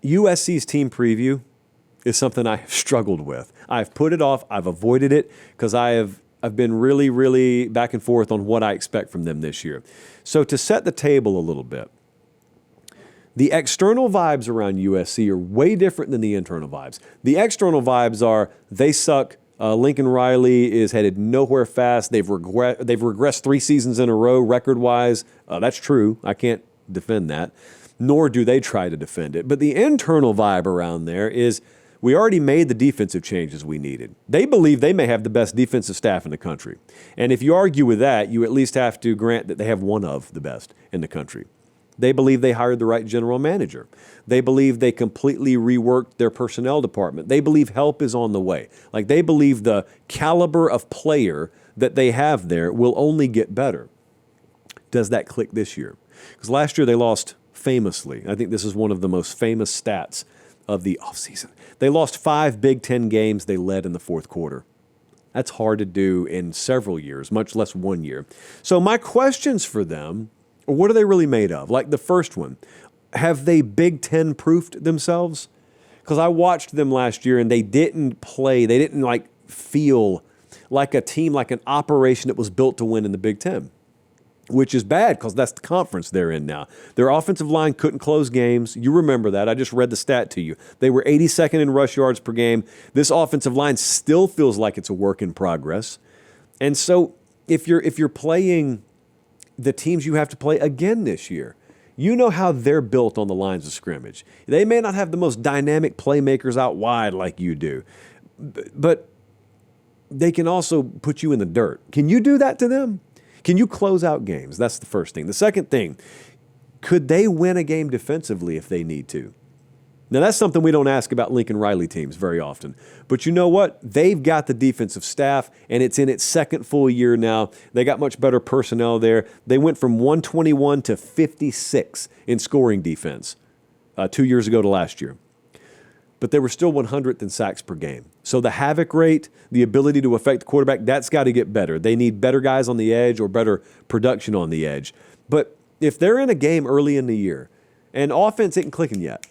USC's team preview is something I have struggled with. I've put it off. I've avoided it because I've been really, really back and forth on what I expect from them this year. So to set the table a little bit, the external vibes around USC are way different than the internal vibes. The external vibes are they suck. Lincoln Riley is headed nowhere fast. They've regressed 3 seasons in a row record-wise. That's true. I can't defend that, nor do they try to defend it. But the internal vibe around there is we already made the defensive changes we needed. They believe they may have the best defensive staff in the country. And if you argue with that, you at least have to grant that they have one of the best in the country. They believe they hired the right general manager. They believe they completely reworked their personnel department. They believe help is on the way. Like, they believe the caliber of player that they have there will only get better. Does that click this year? Because last year they lost famously. I think this is one of the most famous stats of the offseason. They lost 5 Big Ten games they led in the fourth quarter. That's hard to do in several years, much less 1 year. So my questions for them, what are they really made of? Like the first one, have they Big Ten proofed themselves? Because I watched them last year and they didn't feel like a team, like an operation that was built to win in the Big Ten, which is bad because that's the conference they're in now. Their offensive line couldn't close games. You remember that. I just read the stat to you. They were 82nd in rush yards per game. This offensive line still feels like it's a work in progress. And so if you're playing the teams you have to play again this year, you know how they're built on the lines of scrimmage. They may not have the most dynamic playmakers out wide like you do, but they can also put you in the dirt. Can you do that to them? Can you close out games? That's the first thing. The second thing, could they win a game defensively if they need to? Now, that's something we don't ask about Lincoln Riley teams very often. But you know what? They've got the defensive staff, and it's in its second full year now. They got much better personnel there. They went from 121 to 56 in scoring defense 2 years ago to last year. But they were still 100th in sacks per game. So the havoc rate, the ability to affect the quarterback, that's got to get better. They need better guys on the edge or better production on the edge. But if they're in a game early in the year and offense isn't clicking yet,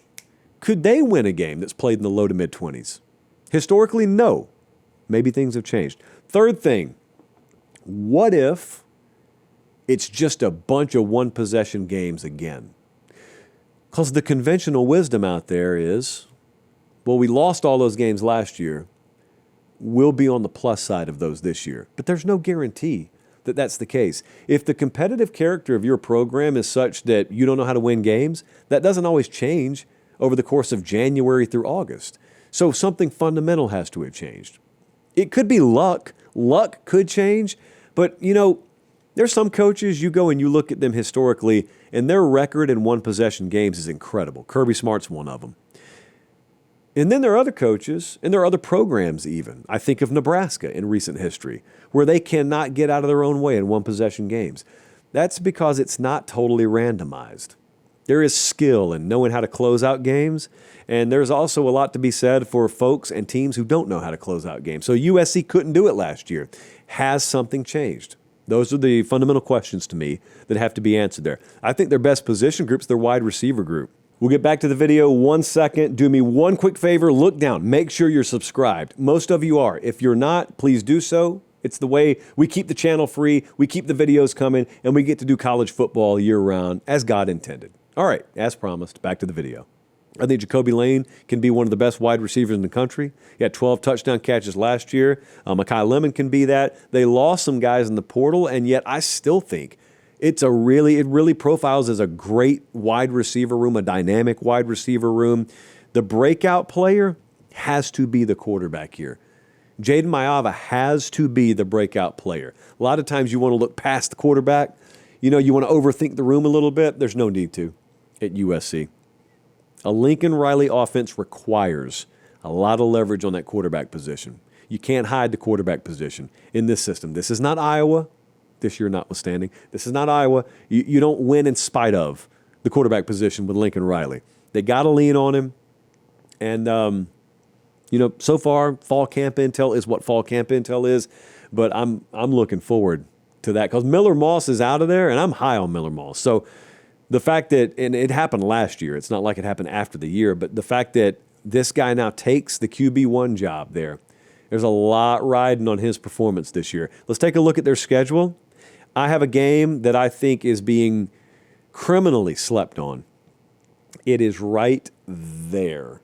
could they win a game that's played in the low to mid-20s? Historically, no. Maybe things have changed. Third thing, what if it's just a bunch of one-possession games again? Because the conventional wisdom out there is, well, we lost all those games last year. We'll be on the plus side of those this year. But there's no guarantee that that's the case. If the competitive character of your program is such that you don't know how to win games, that doesn't always change over the course of January through August. So something fundamental has to have changed. It could be luck. Luck could change. But, there's some coaches, you go and you look at them historically, and their record in one-possession games is incredible. Kirby Smart's one of them. And then there are other coaches, and there are other programs even. I think of Nebraska in recent history, where they cannot get out of their own way in one-possession games. That's because it's not totally randomized. There is skill in knowing how to close out games, and there's also a lot to be said for folks and teams who don't know how to close out games. So USC couldn't do it last year. Has something changed? Those are the fundamental questions to me that have to be answered there. I think their best position group's their wide receiver group. We'll get back to the video 1 second. Do me one quick favor. Look down. Make sure you're subscribed. Most of you are. If you're not, please do so. It's the way we keep the channel free, we keep the videos coming, and we get to do college football year-round as God intended. All right, as promised, back to the video. I think Jacoby Lane can be one of the best wide receivers in the country. He had 12 touchdown catches last year. Mekhi Lemon can be that. They lost some guys in the portal, and yet I still think it really profiles as a great wide receiver room, a dynamic wide receiver room. The breakout player has to be the quarterback here. Jaden Maiava has to be the breakout player. A lot of times you want to look past the quarterback. You want to overthink the room a little bit. There's no need to at USC. A Lincoln Riley offense requires a lot of leverage on that quarterback position. You can't hide the quarterback position in this system. This is not Iowa, this year notwithstanding. This is not Iowa. You don't win in spite of the quarterback position with Lincoln Riley. They got to lean on him. And, so far, fall camp intel is what fall camp intel is. But I'm looking forward to that because Miller Moss is out of there, and I'm high on Miller Moss. So The fact that, and it happened last year, it's not like it happened after the year, but the fact that this guy now takes the QB1 job there's a lot riding on his performance this year. Let's take a look at their schedule. I have a game that I think is being criminally slept on. It is right there.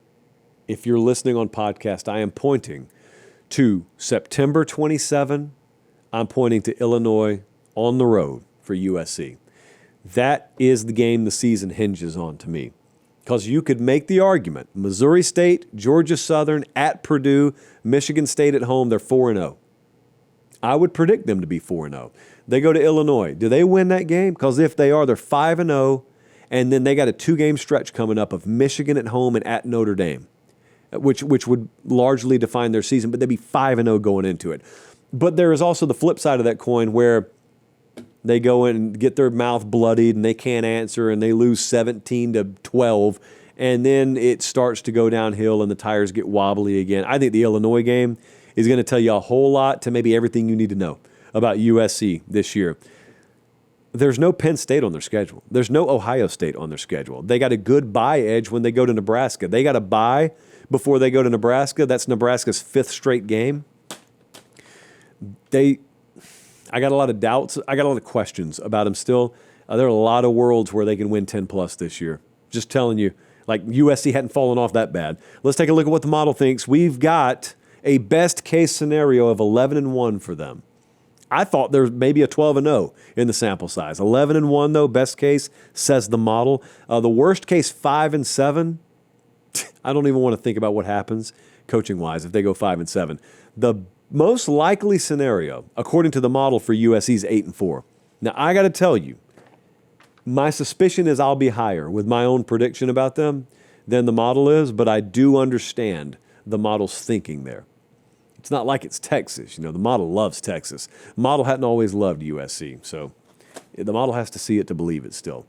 If you're listening on podcast, I am pointing to September 27. I'm pointing to Illinois on the road for USC. That is the game the season hinges on to me. Because you could make the argument, Missouri State, Georgia Southern, at Purdue, Michigan State at home, they're 4-0. I would predict them to be 4-0. They go to Illinois. Do they win that game? Because if they are, they're 5-0, and then they got a 2-game stretch coming up of Michigan at home and at Notre Dame, which would largely define their season, but they'd be 5-0 going into it. But there is also the flip side of that coin where they go in and get their mouth bloodied and they can't answer and they lose 17-12, and then it starts to go downhill and the tires get wobbly again. I think the Illinois game is going to tell you a whole lot to maybe everything you need to know about USC this year. There's no Penn State on their schedule. There's no Ohio State on their schedule. They got a good bye edge when they go to Nebraska. They got a bye before they go to Nebraska. That's Nebraska's 5th straight game. I got a lot of doubts. I got a lot of questions about them still. There are a lot of worlds where they can win 10+ this year. Just telling you, like USC hadn't fallen off that bad. Let's take a look at what the model thinks. We've got a best case scenario of 11-1 for them. I thought there's maybe a 12-0 in the sample size. 11-1 though, best case, says the model. The worst case, 5-7. I don't even want to think about what happens coaching-wise if they go 5-7. The most likely scenario, according to the model for USC, is 8-4. Now, I got to tell you, my suspicion is I'll be higher with my own prediction about them than the model is, but I do understand the model's thinking there. It's not like it's Texas. The model loves Texas. The model hadn't always loved USC, so the model has to see it to believe it still.